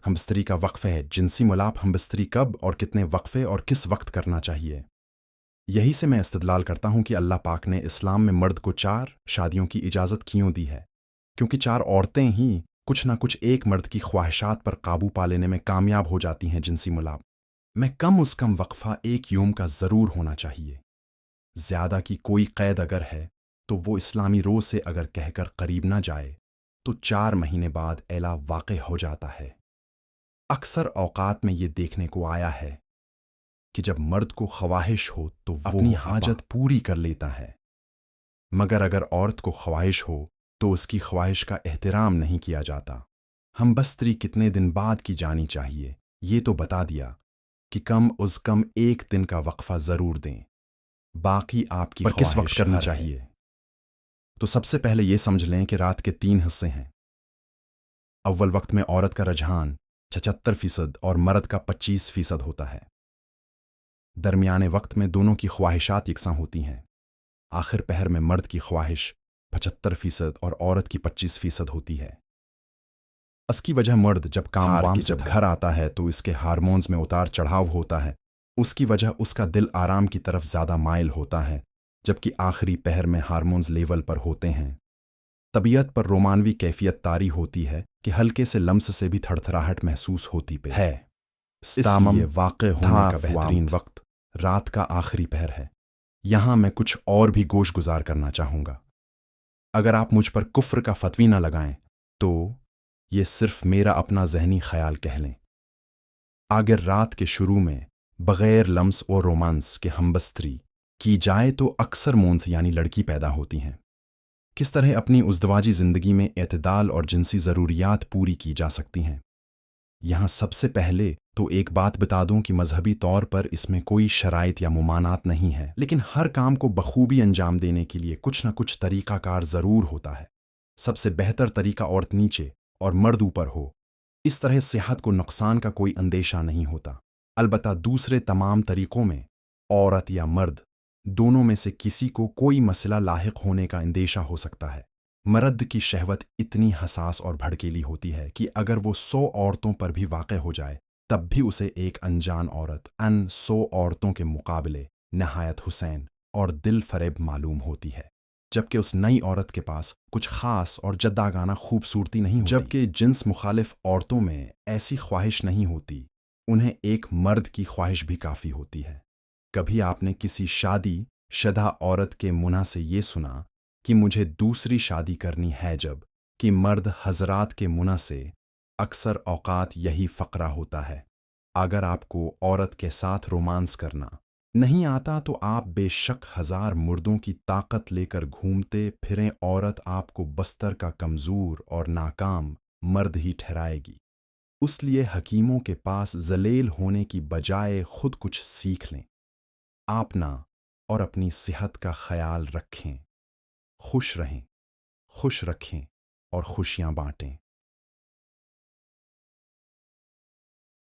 हमबस्तरी का वक्फ़े है। जिनसी मुलाप हमबस्तरी कब और कितने वक्फ़े और किस वक्त करना चाहिए। यही से मैं इस्तदलाल करता हूँ कि अल्लाह पाक ने इस्लाम में मर्द को 4 शादियों की इजाज़त क्यों दी है, क्योंकि 4 औरतें ही कुछ ना कुछ एक मर्द की ख्वाहिशात पर काबू पा लेने में कामयाब हो जाती हैं। जिनसी मुलाप में कम उज़ कम वक्फ़ा 1 यौम का ज़रूर होना चाहिए। ज़्यादा की कोई क़ैद अगर है तो वो इस्लामी रोज़ से अगर कहकर करीब ना जाए तो 4 महीने बाद एला वाक़े हो जाता है। अक्सर औक़ात में ये देखने को आया है कि जब मर्द को ख्वाहिश हो तो वो अपनी हाजत पूरी कर लेता है, मगर अगर औरत को ख्वाहिश हो तो उसकी ख्वाहिश का एहतराम नहीं किया जाता। हमबस्तरी कितने दिन बाद की जानी चाहिए ये तो बता दिया कि कम उज़ कम 1 दिन का वक्फ़ा ज़रूर दें, बाकी आपकी पर किस वक्त करनी चाहिए। तो सबसे पहले ये समझ लें कि रात के 3 हिस्से हैं। अव्वल वक्त में औरत का रुझान 76% और मर्द का 25% होता है। दरमियाने वक्त में दोनों की ख्वाहिशात यकसां होती हैं। आखिर पहर में मर्द की ख्वाहिश 75% और औरत की 25% होती है। इसकी वजह मर्द जब काम वाम से घर आता है तो इसके हार्मोन्स में उतार चढ़ाव होता है। उसकी वजह उसका दिल आराम की तरफ ज़्यादा माइल होता है, जबकि आखिरी पहर में हार्मोन्स लेवल पर होते हैं। तबीयत पर रोमानवी कैफियत तारी होती है कि हल्के से लम्स से भी थरथराहट महसूस होती है। इसलिए वाक़े होने का बेहतरीन वक्त रात का आखिरी पहर है। यहाँ मैं कुछ और भी गोश गुजार करना चाहूँगा। अगर आप मुझ पर कुफ्र का फतवी ना लगाएं तो ये सिर्फ मेरा अपना जहनी ख्याल कह लें। अगर रात के शुरू में बग़ैर लम्स और रोमांस के हमबस्तरी की जाए तो अक्सर मूंथ यानी लड़की पैदा होती हैं। किस तरह अपनी उज़दवाजी ज़िंदगी में एतदाल और जिनसी ज़रूरियात पूरी की जा सकती हैं। यहाँ सबसे पहले तो एक बात बता दूं कि मजहबी तौर पर इसमें कोई शराइत या मुमानात नहीं है, लेकिन हर काम को बखूबी अंजाम देने के लिए कुछ न कुछ तरीक़ाकार ज़रूर होता है। सबसे बेहतर तरीका औरत नीचे और मर्द ऊपर हो, इस तरह सेहत को नुकसान का कोई अंदेशा नहीं होता। अलबत्ता दूसरे तमाम तरीक़ों में औरत या मर्द दोनों में से किसी को कोई मसला लाहिक होने का अंदेशा हो सकता है। मर्द की शहवत इतनी हसास और भड़कीली होती है कि अगर वो 100 औरतों पर भी वाक़े हो जाए तब भी उसे एक अनजान औरत 100 औरतों के मुकाबले नहायत हुसैन और दिल फरेब मालूम होती है, जबकि उस नई औरत के पास कुछ ख़ास और जद्दागाना खूबसूरती नहीं होती। जबकि जिन्स मुखालिफ औरतों में ऐसी ख्वाहिश नहीं होती, उन्हें एक मर्द की ख्वाहिश भी काफ़ी होती है। कभी आपने किसी शादी शुदा औरत के मुंह से ये सुना कि मुझे दूसरी शादी करनी है, जब कि मर्द हजरात के मुंह से अक्सर औकात यही फ़क़रा होता है। अगर आपको औरत के साथ रोमांस करना नहीं आता तो आप बेशक 1000 मुर्दों की ताकत लेकर घूमते फिरें, औरत आपको बस्तर का कमज़ोर और नाकाम मर्द ही ठहराएगी। उसलिए हकीमों के पास ज़लील होने की बजाय खुद कुछ सीख लें। अपना और अपनी सेहत का ख्याल रखें, खुश रहें, खुश रखें और खुशियाँ बांटें।